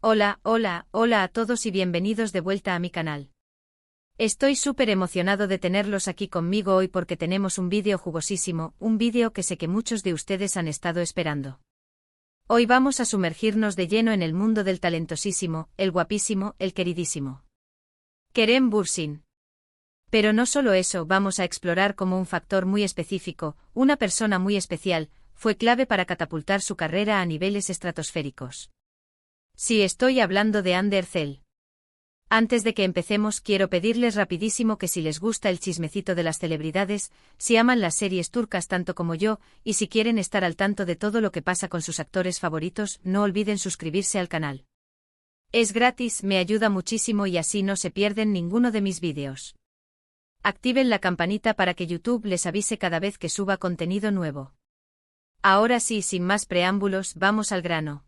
Hola a todos y bienvenidos de vuelta a mi canal. Estoy súper emocionado de tenerlos aquí conmigo hoy porque tenemos un vídeo jugosísimo, un vídeo que sé que muchos de ustedes han estado esperando. Hoy vamos a sumergirnos de lleno en el mundo del talentosísimo, el guapísimo, el queridísimo Kerem Bürsin. Pero no solo eso, vamos a explorar cómo un factor muy específico, una persona muy especial, fue clave para catapultar su carrera a niveles estratosféricos. Sí, estoy hablando de Hande Erçel. Antes de que empecemos, quiero pedirles rapidísimo que si les gusta el chismecito de las celebridades, si aman las series turcas tanto como yo, y si quieren estar al tanto de todo lo que pasa con sus actores favoritos, no olviden suscribirse al canal. Es gratis, me ayuda muchísimo y así no se pierden ninguno de mis vídeos. Activen la campanita para que YouTube les avise cada vez que suba contenido nuevo. Ahora sí, sin más preámbulos, vamos al grano.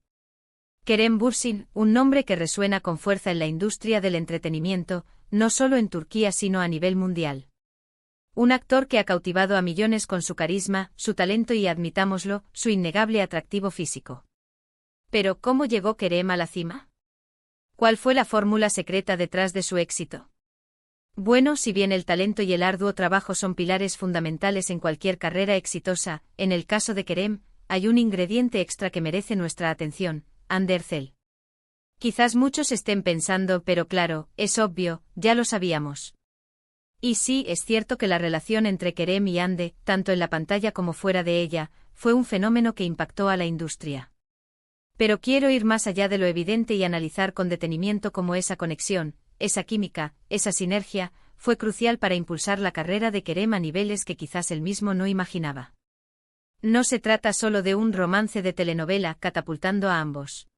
Kerem Bürsin, un nombre que resuena con fuerza en la industria del entretenimiento, no solo en Turquía sino a nivel mundial. Un actor que ha cautivado a millones con su carisma, su talento y, admitámoslo, su innegable atractivo físico. Pero, ¿cómo llegó Kerem a la cima? ¿Cuál fue la fórmula secreta detrás de su éxito? Bueno, si bien el talento y el arduo trabajo son pilares fundamentales en cualquier carrera exitosa, en el caso de Kerem, hay un ingrediente extra que merece nuestra atención: Hande Erçel. Quizás muchos estén pensando, pero claro, es obvio, ya lo sabíamos. Y sí, es cierto que la relación entre Kerem y Hande, tanto en la pantalla como fuera de ella, fue un fenómeno que impactó a la industria. Pero quiero ir más allá de lo evidente y analizar con detenimiento cómo esa conexión, esa química, esa sinergia, fue crucial para impulsar la carrera de Kerem a niveles que quizás él mismo no imaginaba. No se trata solo de un romance de telenovela catapultando a ambos.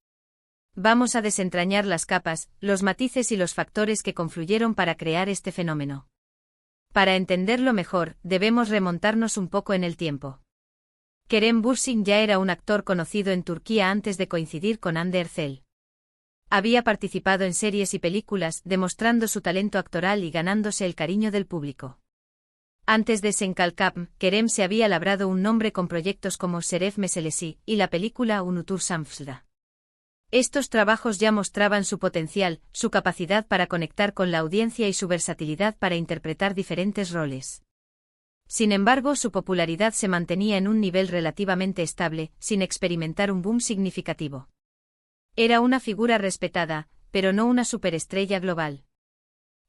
Vamos a desentrañar las capas, los matices y los factores que confluyeron para crear este fenómeno. Para entenderlo mejor, debemos remontarnos un poco en el tiempo. Kerem Bürsin ya era un actor conocido en Turquía antes de coincidir con Hande Erçel. Había participado en series y películas, demostrando su talento actoral y ganándose el cariño del público. Antes de Senkalkapm, Kerem se había labrado un nombre con proyectos como Şeref Meselesi y la película Unutur Samsla. Estos trabajos ya mostraban su potencial, su capacidad para conectar con la audiencia y su versatilidad para interpretar diferentes roles. Sin embargo, su popularidad se mantenía en un nivel relativamente estable, sin experimentar un boom significativo. Era una figura respetada, pero no una superestrella global.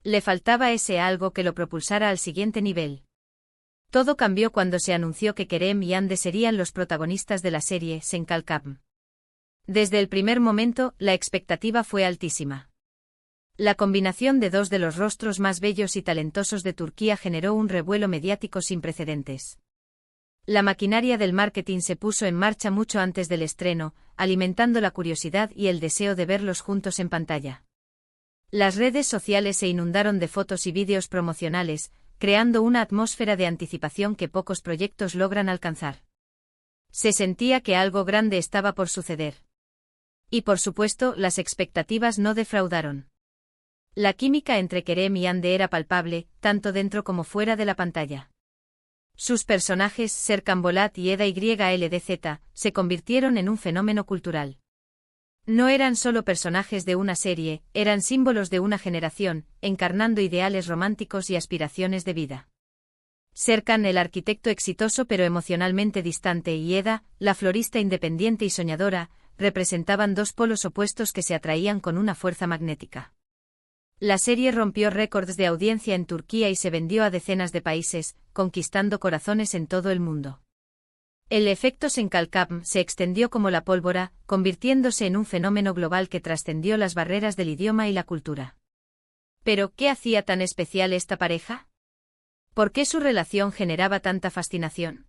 Le faltaba ese algo que lo propulsara al siguiente nivel. Todo cambió cuando se anunció que Kerem y Hande serían los protagonistas de la serie Senkalkapm. Desde el primer momento, la expectativa fue altísima. La combinación de dos de los rostros más bellos y talentosos de Turquía generó un revuelo mediático sin precedentes. La maquinaria del marketing se puso en marcha mucho antes del estreno, alimentando la curiosidad y el deseo de verlos juntos en pantalla. Las redes sociales se inundaron de fotos y vídeos promocionales, creando una atmósfera de anticipación que pocos proyectos logran alcanzar. Se sentía que algo grande estaba por suceder. Y por supuesto, las expectativas no defraudaron. La química entre Kerem y Hande era palpable, tanto dentro como fuera de la pantalla. Sus personajes, Serkan Bolat y Eda YLDZ, se convirtieron en un fenómeno cultural. No eran solo personajes de una serie, eran símbolos de una generación, encarnando ideales románticos y aspiraciones de vida. Serkan, el arquitecto exitoso pero emocionalmente distante, y Eda, la florista independiente y soñadora, representaban dos polos opuestos que se atraían con una fuerza magnética. La serie rompió récords de audiencia en Turquía y se vendió a decenas de países, conquistando corazones en todo el mundo. El efecto Senkalkapm se extendió como la pólvora, convirtiéndose en un fenómeno global que trascendió las barreras del idioma y la cultura. ¿Pero qué hacía tan especial esta pareja? ¿Por qué su relación generaba tanta fascinación?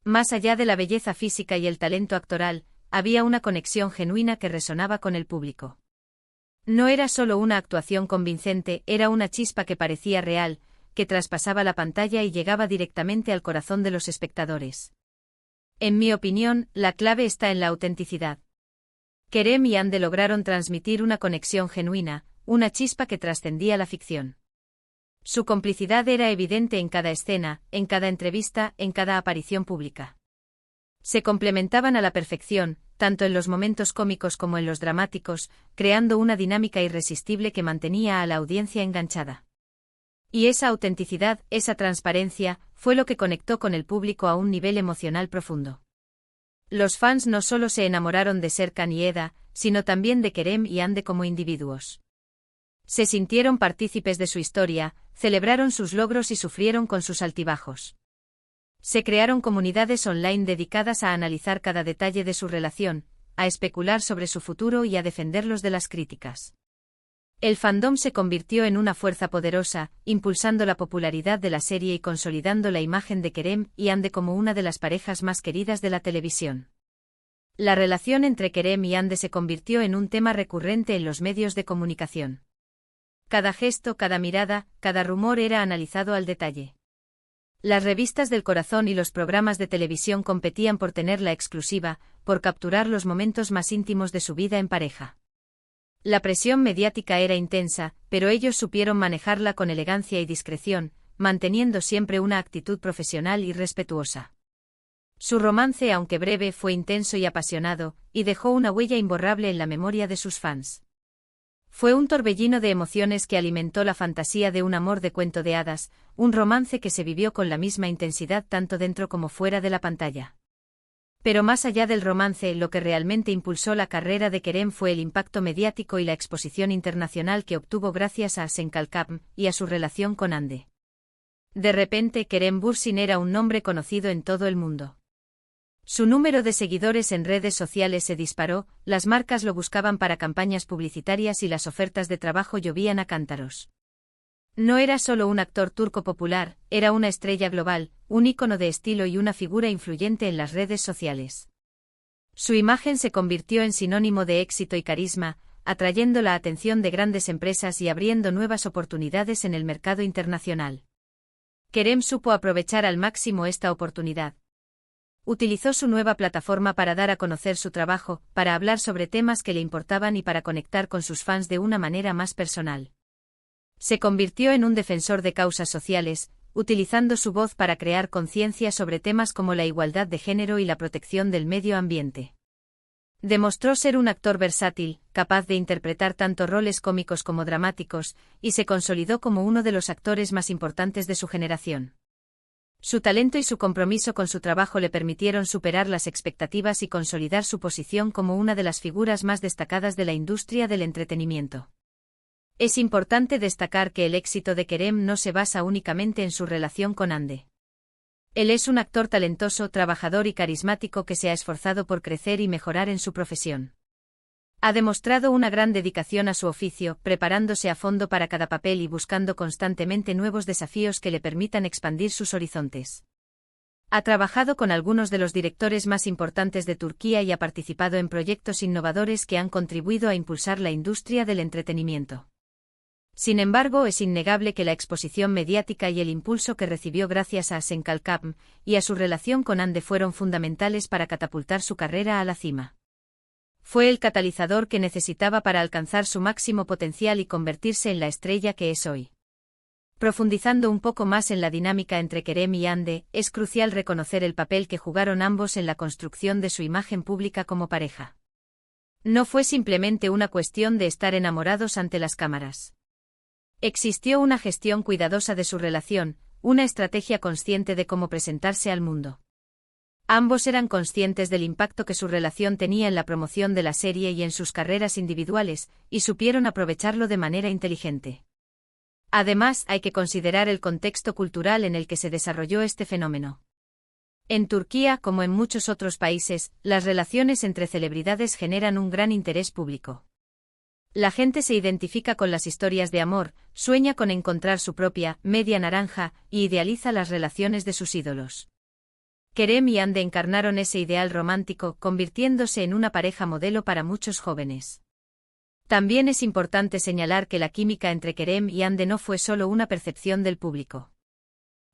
Más allá de la belleza física y el talento actoral, había una conexión genuina que resonaba con el público. No era solo una actuación convincente, era una chispa que parecía real, que traspasaba la pantalla y llegaba directamente al corazón de los espectadores. En mi opinión, la clave está en la autenticidad. Kerem y Hande lograron transmitir una conexión genuina, una chispa que trascendía la ficción. Su complicidad era evidente en cada escena, en cada entrevista, en cada aparición pública. Se complementaban a la perfección, tanto en los momentos cómicos como en los dramáticos, creando una dinámica irresistible que mantenía a la audiencia enganchada. Y esa autenticidad, esa transparencia, fue lo que conectó con el público a un nivel emocional profundo. Los fans no solo se enamoraron de Serkan y Eda, sino también de Kerem y Hande como individuos. Se sintieron partícipes de su historia, celebraron sus logros y sufrieron con sus altibajos. Se crearon comunidades online dedicadas a analizar cada detalle de su relación, a especular sobre su futuro y a defenderlos de las críticas. El fandom se convirtió en una fuerza poderosa, impulsando la popularidad de la serie y consolidando la imagen de Kerem y Hande como una de las parejas más queridas de la televisión. La relación entre Kerem y Hande se convirtió en un tema recurrente en los medios de comunicación. Cada gesto, cada mirada, cada rumor era analizado al detalle. Las revistas del corazón y los programas de televisión competían por tener la exclusiva, por capturar los momentos más íntimos de su vida en pareja. La presión mediática era intensa, pero ellos supieron manejarla con elegancia y discreción, manteniendo siempre una actitud profesional y respetuosa. Su romance, aunque breve, fue intenso y apasionado, y dejó una huella imborrable en la memoria de sus fans. Fue un torbellino de emociones que alimentó la fantasía de un amor de cuento de hadas, un romance que se vivió con la misma intensidad tanto dentro como fuera de la pantalla. Pero más allá del romance, lo que realmente impulsó la carrera de Kerem fue el impacto mediático y la exposición internacional que obtuvo gracias a Senkalkam y a su relación con Hande. De repente, Kerem Bürsin era un nombre conocido en todo el mundo. Su número de seguidores en redes sociales se disparó, las marcas lo buscaban para campañas publicitarias y las ofertas de trabajo llovían a cántaros. No era solo un actor turco popular, era una estrella global, un ícono de estilo y una figura influyente en las redes sociales. Su imagen se convirtió en sinónimo de éxito y carisma, atrayendo la atención de grandes empresas y abriendo nuevas oportunidades en el mercado internacional. Kerem supo aprovechar al máximo esta oportunidad. Utilizó su nueva plataforma para dar a conocer su trabajo, para hablar sobre temas que le importaban y para conectar con sus fans de una manera más personal. Se convirtió en un defensor de causas sociales, utilizando su voz para crear conciencia sobre temas como la igualdad de género y la protección del medio ambiente. Demostró ser un actor versátil, capaz de interpretar tanto roles cómicos como dramáticos, y se consolidó como uno de los actores más importantes de su generación. Su talento y su compromiso con su trabajo le permitieron superar las expectativas y consolidar su posición como una de las figuras más destacadas de la industria del entretenimiento. Es importante destacar que el éxito de Kerem no se basa únicamente en su relación con Hande. Él es un actor talentoso, trabajador y carismático que se ha esforzado por crecer y mejorar en su profesión. Ha demostrado una gran dedicación a su oficio, preparándose a fondo para cada papel y buscando constantemente nuevos desafíos que le permitan expandir sus horizontes. Ha trabajado con algunos de los directores más importantes de Turquía y ha participado en proyectos innovadores que han contribuido a impulsar la industria del entretenimiento. Sin embargo, es innegable que la exposición mediática y el impulso que recibió gracias a Senkalkam y a su relación con Hande fueron fundamentales para catapultar su carrera a la cima. Fue el catalizador que necesitaba para alcanzar su máximo potencial y convertirse en la estrella que es hoy. Profundizando un poco más en la dinámica entre Kerem y Hande, es crucial reconocer el papel que jugaron ambos en la construcción de su imagen pública como pareja. No fue simplemente una cuestión de estar enamorados ante las cámaras. Existió una gestión cuidadosa de su relación, una estrategia consciente de cómo presentarse al mundo. Ambos eran conscientes del impacto que su relación tenía en la promoción de la serie y en sus carreras individuales, y supieron aprovecharlo de manera inteligente. Además, hay que considerar el contexto cultural en el que se desarrolló este fenómeno. En Turquía, como en muchos otros países, las relaciones entre celebridades generan un gran interés público. La gente se identifica con las historias de amor, sueña con encontrar su propia media naranja y idealiza las relaciones de sus ídolos. Kerem y Hande encarnaron ese ideal romántico, convirtiéndose en una pareja modelo para muchos jóvenes. También es importante señalar que la química entre Kerem y Hande no fue solo una percepción del público.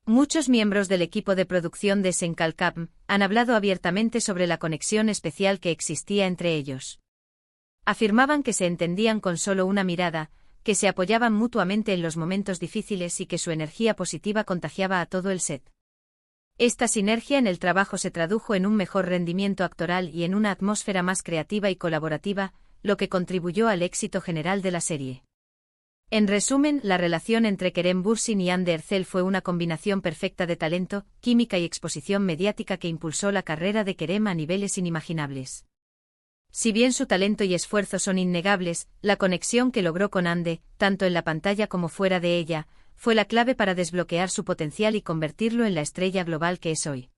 Muchos miembros del equipo de producción de Senkalkam han hablado abiertamente sobre la conexión especial que existía entre ellos. Afirmaban que se entendían con solo una mirada, que se apoyaban mutuamente en los momentos difíciles y que su energía positiva contagiaba a todo el set. Esta sinergia en el trabajo se tradujo en un mejor rendimiento actoral y en una atmósfera más creativa y colaborativa, lo que contribuyó al éxito general de la serie. En resumen, la relación entre Kerem Bürsin y Hande Erçel fue una combinación perfecta de talento, química y exposición mediática que impulsó la carrera de Kerem a niveles inimaginables. Si bien su talento y esfuerzo son innegables, la conexión que logró con Hande, tanto en la pantalla como fuera de ella, fue la clave para desbloquear su potencial y convertirlo en la estrella global que es hoy.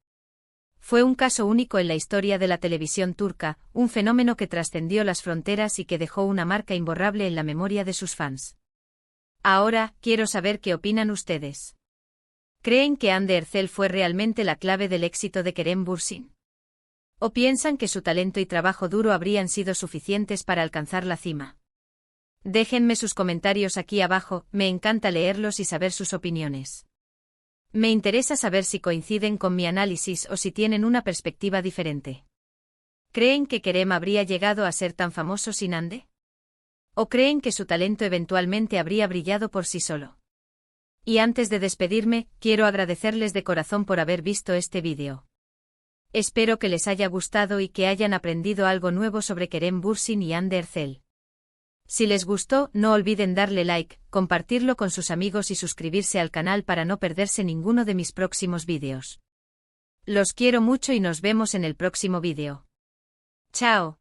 Fue un caso único en la historia de la televisión turca, un fenómeno que trascendió las fronteras y que dejó una marca imborrable en la memoria de sus fans. Ahora, quiero saber qué opinan ustedes. ¿Creen que Hande Erçel fue realmente la clave del éxito de Kerem Bürsin? ¿O piensan que su talento y trabajo duro habrían sido suficientes para alcanzar la cima? Déjenme sus comentarios aquí abajo, me encanta leerlos y saber sus opiniones. Me interesa saber si coinciden con mi análisis o si tienen una perspectiva diferente. ¿Creen que Kerem habría llegado a ser tan famoso sin Hande? ¿O creen que su talento eventualmente habría brillado por sí solo? Y antes de despedirme, quiero agradecerles de corazón por haber visto este vídeo. Espero que les haya gustado y que hayan aprendido algo nuevo sobre Kerem Bürsin y Hande Erçel. Si les gustó, no olviden darle like, compartirlo con sus amigos y suscribirse al canal para no perderse ninguno de mis próximos vídeos. Los quiero mucho y nos vemos en el próximo vídeo. ¡Chao!